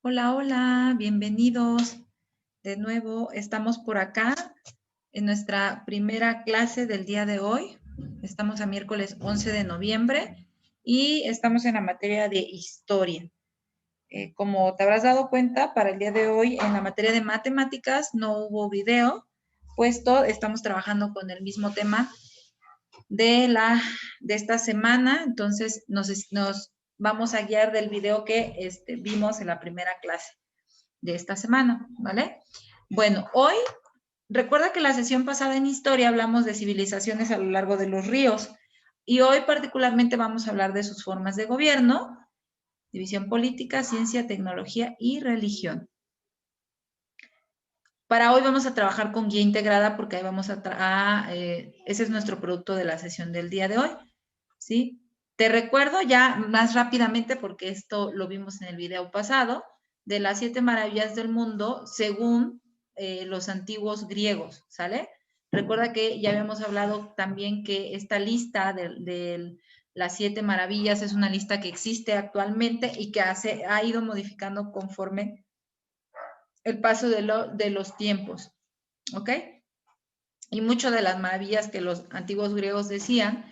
Hola, hola, bienvenidos. De nuevo, estamos por acá en nuestra primera clase del día de hoy. Estamos a miércoles 11 de noviembre y estamos en la materia de historia. Como te habrás dado cuenta, para el día de hoy en la materia de matemáticas no hubo video, puesto estamos trabajando con el mismo tema de esta semana, entonces nos vamos a guiar del video que vimos en la primera clase de esta semana, ¿vale? Bueno, hoy, recuerda que la sesión pasada en historia hablamos de civilizaciones a lo largo de los ríos y hoy particularmente vamos a hablar de sus formas de gobierno, división política, ciencia, tecnología y religión. Para hoy vamos a trabajar con guía integrada porque ahí vamos ese es nuestro producto de la sesión del día de hoy, ¿sí? Te recuerdo ya más rápidamente, porque esto lo vimos en el video pasado, de las 7 maravillas del mundo según los antiguos griegos, ¿sale? Recuerda que ya habíamos hablado también que esta lista de las 7 maravillas es una lista que existe actualmente y que ha ido modificando conforme el paso de los tiempos, ¿ok? Y muchas de las maravillas que los antiguos griegos decían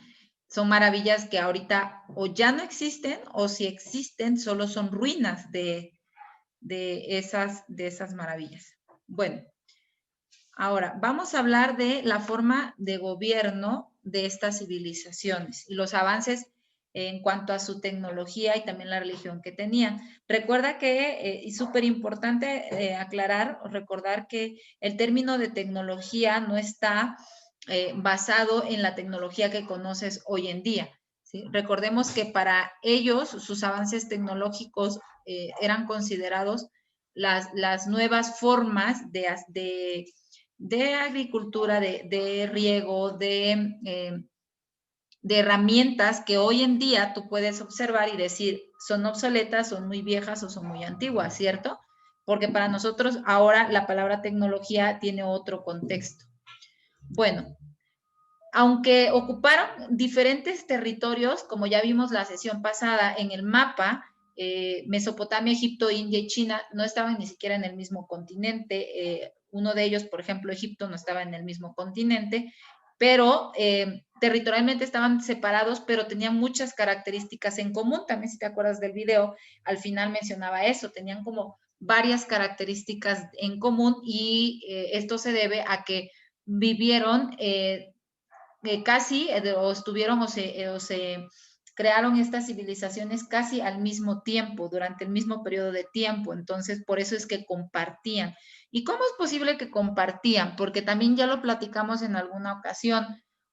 son maravillas que ahorita o ya no existen o si existen solo son ruinas de esas maravillas. Bueno, ahora vamos a hablar de la forma de gobierno de estas civilizaciones y los avances en cuanto a su tecnología y también la religión que tenían. Recuerda que es súper importante aclarar o recordar que el término de tecnología no está basado en la tecnología que conoces hoy en día. ¿Sí? Recordemos que para ellos sus avances tecnológicos eran considerados las nuevas formas de agricultura, de riego, de herramientas que hoy en día tú puedes observar y decir son obsoletas, son muy viejas o son muy antiguas, ¿cierto? Porque para nosotros ahora la palabra tecnología tiene otro contexto. Bueno, aunque ocuparon diferentes territorios, como ya vimos la sesión pasada en el mapa, Mesopotamia, Egipto, India y China no estaban ni siquiera en el mismo continente. Uno de ellos, por ejemplo, Egipto no estaba en el mismo continente, pero territorialmente estaban separados, pero tenían muchas características en común. También si te acuerdas del video, al final mencionaba eso, tenían como varias características en común y esto se debe a que vivieron casi o estuvieron o se crearon estas civilizaciones casi al mismo tiempo, durante el mismo periodo de tiempo. Entonces, por eso es que compartían. ¿Y cómo es posible que compartían? Porque también ya lo platicamos en alguna ocasión,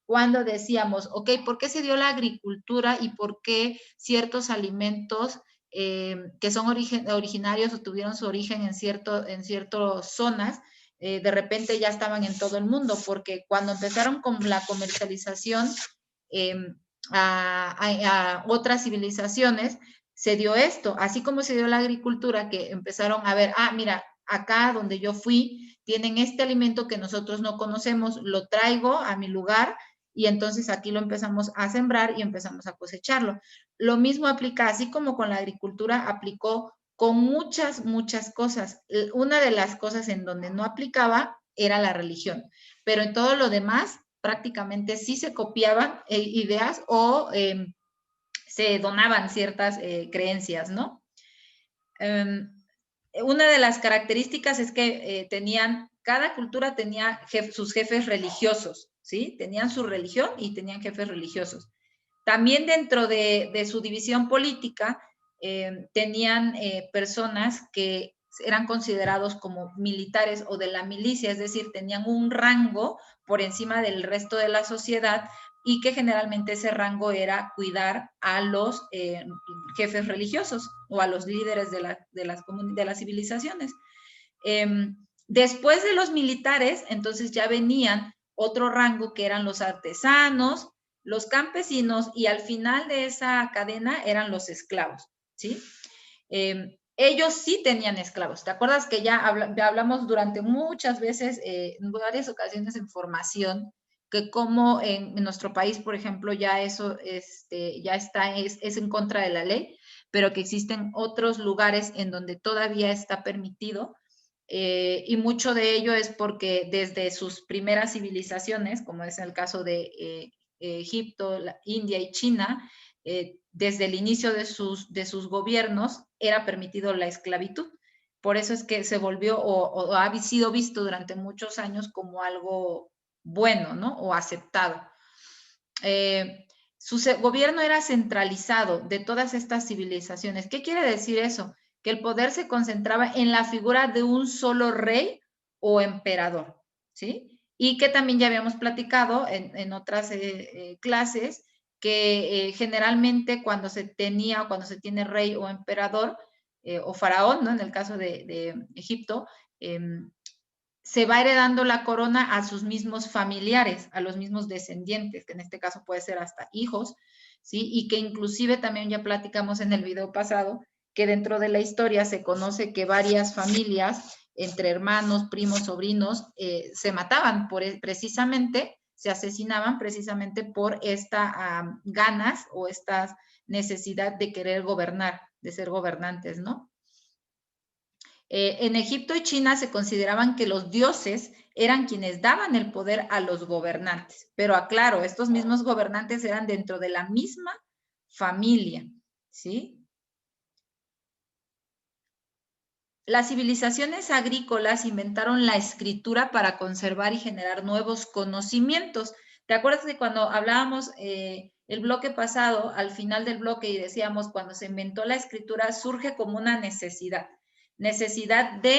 cuando decíamos, ok, ¿por qué se dio la agricultura y por qué ciertos alimentos que son originarios o tuvieron su origen en ciertas zonas, de repente ya estaban en todo el mundo? Porque cuando empezaron con la comercialización eh, a otras civilizaciones, se dio esto, así como se dio la agricultura, que empezaron a ver, mira, acá donde yo fui, tienen este alimento que nosotros no conocemos, lo traigo a mi lugar y entonces aquí lo empezamos a sembrar y empezamos a cosecharlo. Lo mismo aplica, así como con la agricultura, aplicó con muchas, muchas cosas. Una de las cosas en donde no aplicaba era la religión, pero en todo lo demás prácticamente sí se copiaban ideas o se donaban ciertas creencias, ¿no? Una de las características es que cada cultura tenía sus jefes religiosos, ¿sí? Tenían su religión y tenían jefes religiosos. También dentro de su división política tenían personas que eran considerados como militares o de la milicia, es decir, tenían un rango por encima del resto de la sociedad y que generalmente ese rango era cuidar a los jefes religiosos o a los líderes de las civilizaciones. Después de los militares, entonces ya venían otro rango que eran los artesanos, los campesinos y al final de esa cadena eran los esclavos, ¿sí? Ellos sí tenían esclavos. ¿Te acuerdas que ya hablamos durante muchas veces, en varias ocasiones en formación, que como en nuestro país, por ejemplo, ya eso ya está, es en contra de la ley? pero que existen otros lugares en donde todavía está permitido. Y mucho de ello es porque desde sus primeras civilizaciones, como es el caso de Egipto, India y China, desde el inicio de sus gobiernos era permitido la esclavitud. Por eso es que se volvió o ha sido visto durante muchos años como algo bueno, ¿no? O aceptado. Su gobierno era centralizado de todas estas civilizaciones. ¿Qué quiere decir eso? Que el poder se concentraba en la figura de un solo rey o emperador, ¿sí? Y que también ya habíamos platicado en otras clases, que generalmente cuando se tiene rey o emperador, o faraón, ¿no? En el caso de Egipto, se va heredando la corona a sus mismos familiares, a los mismos descendientes, que en este caso puede ser hasta hijos, ¿sí? Y que inclusive también ya platicamos en el video pasado, que dentro de la historia se conoce que varias familias, entre hermanos, primos, sobrinos, se mataban precisamente, se asesinaban precisamente por esta ganas o esta necesidad de querer gobernar, de ser gobernantes, ¿no? En Egipto y China se consideraban que los dioses eran quienes daban el poder a los gobernantes, pero aclaro, estos mismos gobernantes eran dentro de la misma familia, ¿sí? Las civilizaciones agrícolas inventaron la escritura para conservar y generar nuevos conocimientos. ¿Te acuerdas que cuando hablábamos el bloque pasado, al final del bloque, y decíamos, cuando se inventó la escritura, surge como una necesidad de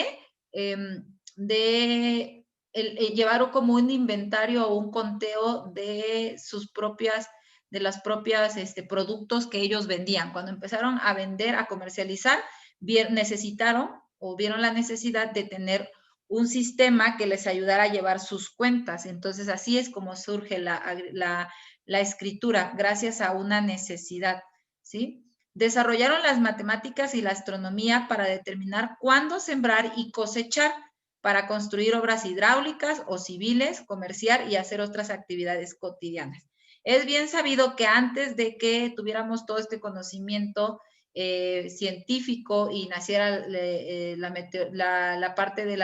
llevar como un inventario o un conteo de sus propias, de las propias productos que ellos vendían. Cuando empezaron a vender, a comercializar, necesitaron o vieron la necesidad de tener un sistema que les ayudara a llevar sus cuentas. Entonces, así es como surge la escritura, gracias a una necesidad, ¿sí? Desarrollaron las matemáticas y la astronomía para determinar cuándo sembrar y cosechar, para construir obras hidráulicas o civiles, comerciar y hacer otras actividades cotidianas. Es bien sabido que antes de que tuviéramos todo este conocimiento científico y naciera la parte de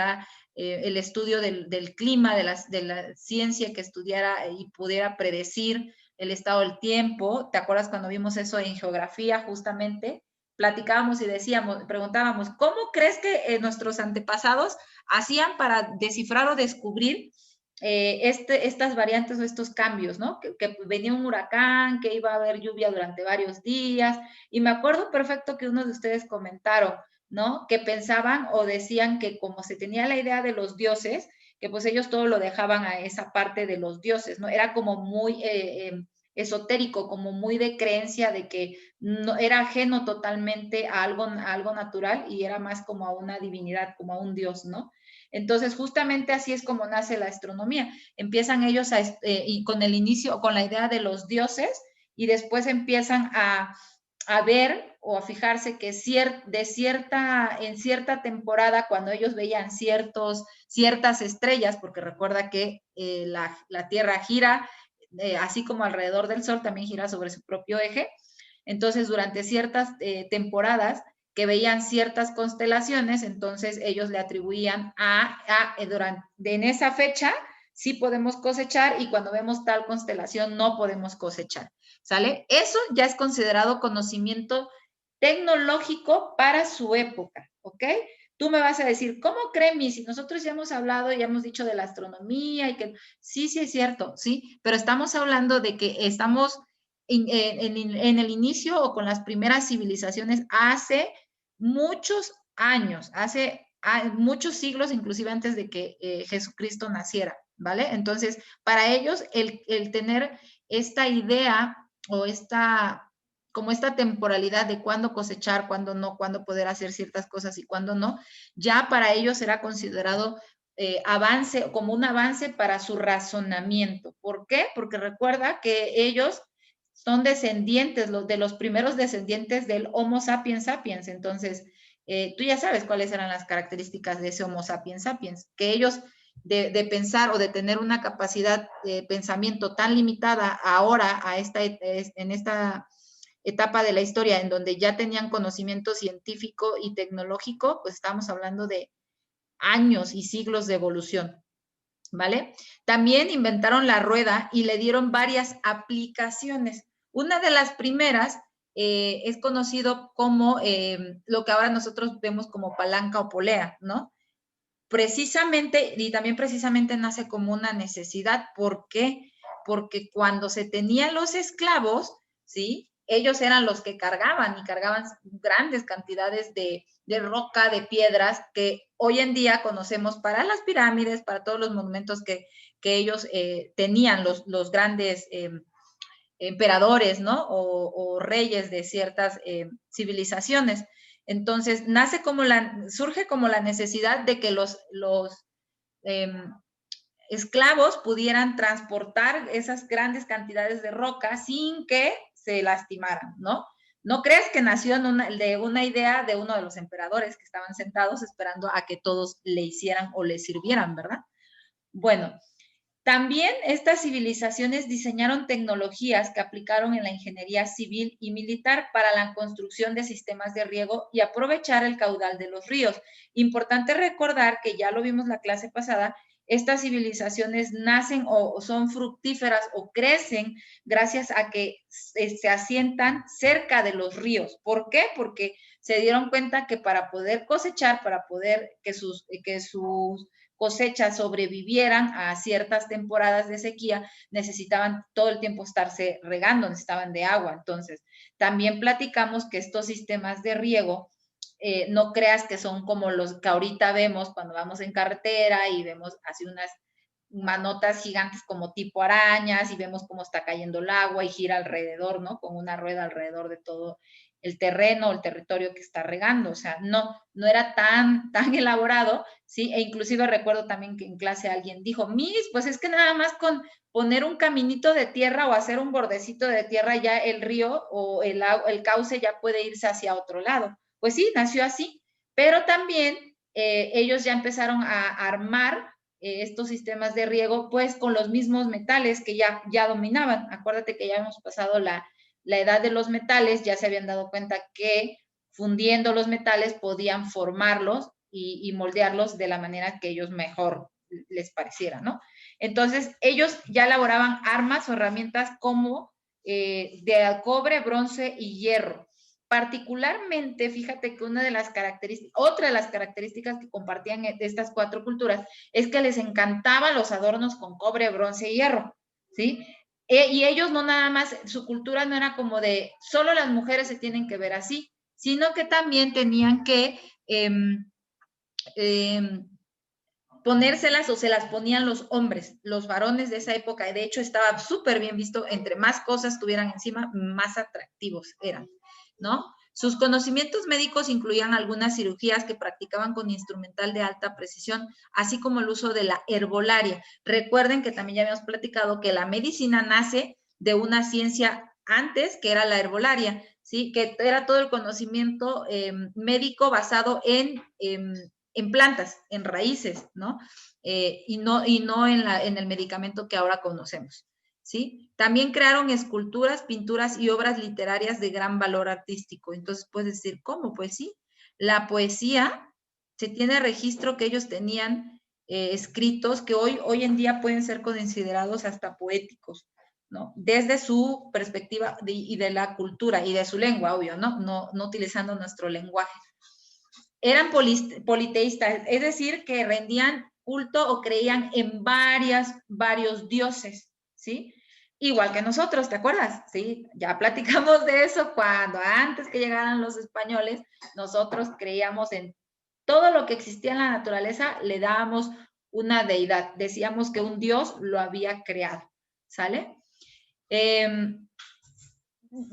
el estudio del clima, de la ciencia que estudiara y pudiera predecir el estado del tiempo. ¿Te acuerdas cuando vimos eso en geografía justamente? Platicábamos y decíamos, preguntábamos, ¿cómo crees que nuestros antepasados hacían para descifrar o descubrir estas variantes o estos cambios, ¿no? Que venía un huracán, que iba a haber lluvia durante varios días, y me acuerdo perfecto que uno de ustedes comentaron, ¿no? Que pensaban o decían que como se tenía la idea de los dioses, que pues ellos todo lo dejaban a esa parte de los dioses, ¿no? Era como muy esotérico, como muy de creencia de que no, era ajeno totalmente a algo natural y era más como a una divinidad, como a un dios, ¿no? Entonces, justamente así es como nace la astronomía. Empiezan ellos y con el inicio, con la idea de los dioses, y después empiezan a ver o a fijarse que en cierta temporada, cuando ellos veían ciertas estrellas, porque recuerda que la Tierra gira, así como alrededor del Sol, también gira sobre su propio eje. Entonces, durante ciertas temporadas que veían ciertas constelaciones, entonces ellos le atribuían en esa fecha sí podemos cosechar, y cuando vemos tal constelación no podemos cosechar, ¿sale? Eso ya es considerado conocimiento tecnológico para su época, ¿ok? Tú me vas a decir, ¿cómo creen? Si nosotros ya hemos hablado, ya hemos dicho de la astronomía y que sí, sí es cierto, sí, pero estamos hablando de que estamos en el inicio o con las primeras civilizaciones hace muchos años, hace muchos siglos, inclusive antes de que Jesucristo naciera, ¿vale? Entonces, para ellos, el tener esta idea o como esta temporalidad de cuándo cosechar, cuándo no, cuándo poder hacer ciertas cosas y cuándo no, ya para ellos era considerado como un avance para su razonamiento. ¿Por qué? Porque recuerda que ellos son descendientes, de los primeros descendientes del Homo sapiens sapiens. Entonces, tú ya sabes cuáles eran las características de ese Homo sapiens sapiens, que ellos de pensar o de tener una capacidad de pensamiento tan limitada ahora en esta etapa de la historia en donde ya tenían conocimiento científico y tecnológico, pues estamos hablando de años y siglos de evolución, ¿vale? También inventaron la rueda y le dieron varias aplicaciones. Una de las primeras es conocido como lo que ahora nosotros vemos como palanca o polea, ¿no? Precisamente, y también precisamente nace como una necesidad. ¿Por qué? Porque cuando se tenían los esclavos, ¿sí? Ellos eran los que cargaban y cargaban grandes cantidades de roca, de piedras, que hoy en día conocemos para las pirámides, para todos los monumentos que ellos tenían, los grandes emperadores, ¿no? O reyes de ciertas civilizaciones. Entonces, surge como la necesidad de que los esclavos pudieran transportar esas grandes cantidades de roca sin que se lastimaran, ¿no? No creas que nació de una idea de uno de los emperadores que estaban sentados esperando a que todos le hicieran o le sirvieran, ¿verdad? Bueno, también estas civilizaciones diseñaron tecnologías que aplicaron en la ingeniería civil y militar para la construcción de sistemas de riego y aprovechar el caudal de los ríos. Importante recordar que ya lo vimos la clase pasada, estas civilizaciones nacen o son fructíferas o crecen gracias a que se asientan cerca de los ríos. ¿Por qué? Porque se dieron cuenta que para poder cosechar, para poder que sus cosechas sobrevivieran a ciertas temporadas de sequía, necesitaban todo el tiempo estarse regando, necesitaban de agua. Entonces, también platicamos que estos sistemas de riego, no creas que son como los que ahorita vemos cuando vamos en carretera y vemos así unas manotas gigantes como tipo arañas y vemos cómo está cayendo el agua y gira alrededor, ¿no? Con una rueda alrededor de todo el terreno, el territorio que está regando. O sea, no era tan elaborado, ¿sí? E inclusive recuerdo también que en clase alguien dijo, Miss, pues es que nada más con poner un caminito de tierra o hacer un bordecito de tierra, ya el río o el cauce ya puede irse hacia otro lado. Pues sí, nació así, pero también ellos ya empezaron a armar estos sistemas de riego, pues con los mismos metales que ya dominaban. Acuérdate que ya hemos pasado la edad de los metales, ya se habían dado cuenta que fundiendo los metales podían formarlos y moldearlos de la manera que ellos mejor les pareciera, ¿no? Entonces, ellos ya elaboraban armas o herramientas como de cobre, bronce y hierro. Particularmente, fíjate que otra de las características que compartían de estas cuatro culturas es que les encantaban los adornos con cobre, bronce y hierro, ¿sí? Y ellos no nada más, su cultura no era como de solo las mujeres se tienen que ver así, sino que también tenían que ponérselas o se las ponían los hombres, los varones de esa época. Y de hecho estaba súper bien visto, entre más cosas tuvieran encima, más atractivos eran, ¿no? Sus conocimientos médicos incluían algunas cirugías que practicaban con instrumental de alta precisión, así como el uso de la herbolaria. Recuerden que también ya habíamos platicado que la medicina nace de una ciencia antes, que era la herbolaria, ¿sí? Que era todo el conocimiento médico basado en plantas, en raíces, ¿no? Y no en el medicamento que ahora conocemos, ¿sí? También crearon esculturas, pinturas y obras literarias de gran valor artístico. Entonces puedes decir, ¿cómo? Pues sí, la poesía, se tiene registro que ellos tenían escritos que hoy en día pueden ser considerados hasta poéticos, ¿no? Desde su perspectiva y de la cultura y de su lengua, obvio, ¿no? No utilizando nuestro lenguaje. Eran politeístas, es decir, que rendían culto o creían en varios dioses, ¿sí? Igual que nosotros, ¿te acuerdas? Sí, ya platicamos de eso cuando antes que llegaran los españoles, nosotros creíamos en todo lo que existía en la naturaleza, le dábamos una deidad, decíamos que un dios lo había creado, ¿sale?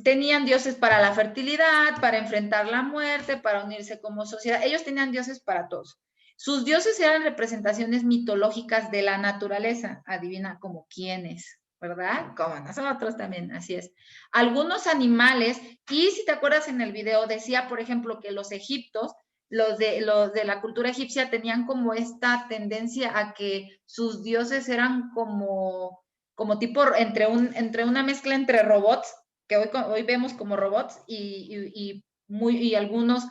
Tenían dioses para la fertilidad, para enfrentar la muerte, para unirse como sociedad. Ellos tenían dioses para todos. Sus dioses eran representaciones mitológicas de la naturaleza. Adivina como quiénes, ¿verdad? Como nosotros también, así es. Algunos animales, y si te acuerdas en el video, decía, por ejemplo, que los egiptos, los de la cultura egipcia, tenían como esta tendencia a que sus dioses eran como tipo entre una mezcla entre robots, que hoy vemos como robots y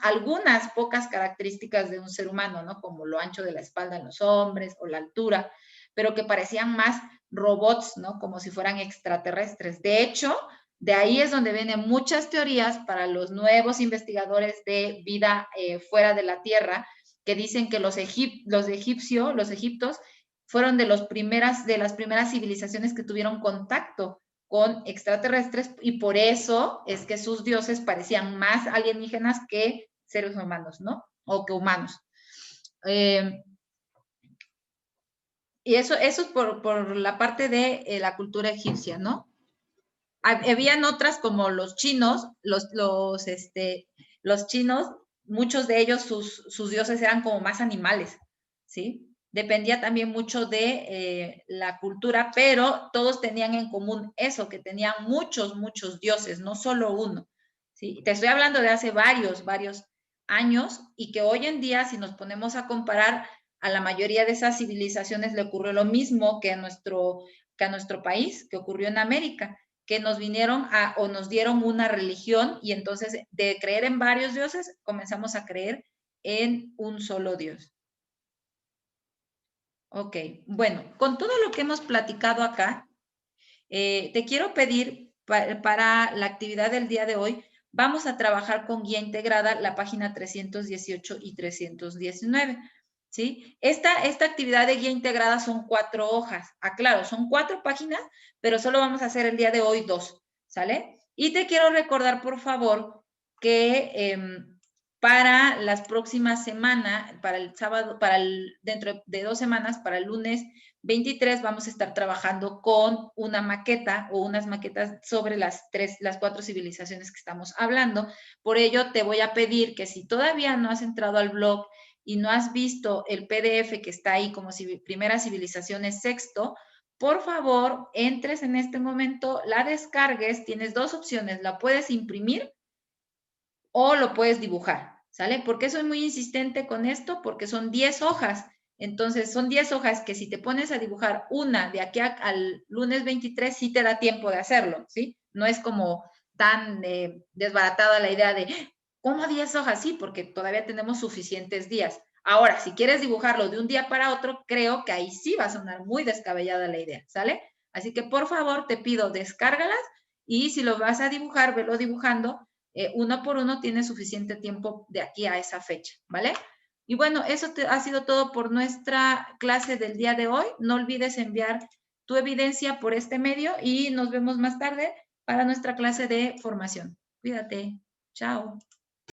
algunas pocas características de un ser humano, ¿no? Como lo ancho de la espalda en los hombres o la altura, pero que parecían más robots, ¿no? Como si fueran extraterrestres. De hecho, de ahí es donde vienen muchas teorías para los nuevos investigadores de vida fuera de la Tierra, que dicen que los egiptos, fueron de las primeras civilizaciones que tuvieron contacto con extraterrestres y por eso es que sus dioses parecían más alienígenas que seres humanos, ¿no? O que humanos. Y eso es por la parte de la cultura egipcia, ¿no? Habían otras como los chinos, los chinos, muchos de ellos, sus dioses eran como más animales, ¿sí? Dependía también mucho de la cultura, pero todos tenían en común eso, que tenían muchos dioses, no solo uno, ¿sí? Te estoy hablando de hace varios años y que hoy en día, si nos ponemos a comparar, a la mayoría de esas civilizaciones le ocurrió lo mismo que a nuestro país, que ocurrió en América, que nos vinieron o nos dieron una religión y entonces de creer en varios dioses comenzamos a creer en un solo Dios. Ok, bueno, con todo lo que hemos platicado acá, te quiero pedir para la actividad del día de hoy, vamos a trabajar con guía integrada la página 318 y 319. ¿Sí? Esta actividad de guía integrada son 4 hojas. Aclaro, son 4 páginas, pero solo vamos a hacer el día de hoy 2, ¿sale? Y te quiero recordar, por favor, que para las próximas semanas, para el sábado, dentro de 2 semanas, para el lunes 23, vamos a estar trabajando con una maqueta o unas maquetas sobre las 4 civilizaciones que estamos hablando. Por ello, te voy a pedir que si todavía no has entrado al blog y no has visto el PDF que está ahí como Primera Civilización es sexto, por favor, entres en este momento, la descargues, tienes 2 opciones, la puedes imprimir o lo puedes dibujar, ¿sale? ¿Por qué soy muy insistente con esto? Porque son 10 hojas, entonces son 10 hojas que si te pones a dibujar una de aquí al lunes 23, sí te da tiempo de hacerlo, ¿sí? No es como tan desbaratada la idea de ¿cómo 10 hojas? Sí, porque todavía tenemos suficientes días. Ahora, si quieres dibujarlo de un día para otro, creo que ahí sí va a sonar muy descabellada la idea, ¿sale? Así que por favor te pido descárgalas y si lo vas a dibujar, velo dibujando uno por uno, tiene suficiente tiempo de aquí a esa fecha, ¿vale? Y bueno, eso ha sido todo por nuestra clase del día de hoy. No olvides enviar tu evidencia por este medio y nos vemos más tarde para nuestra clase de formación. Cuídate. Chao.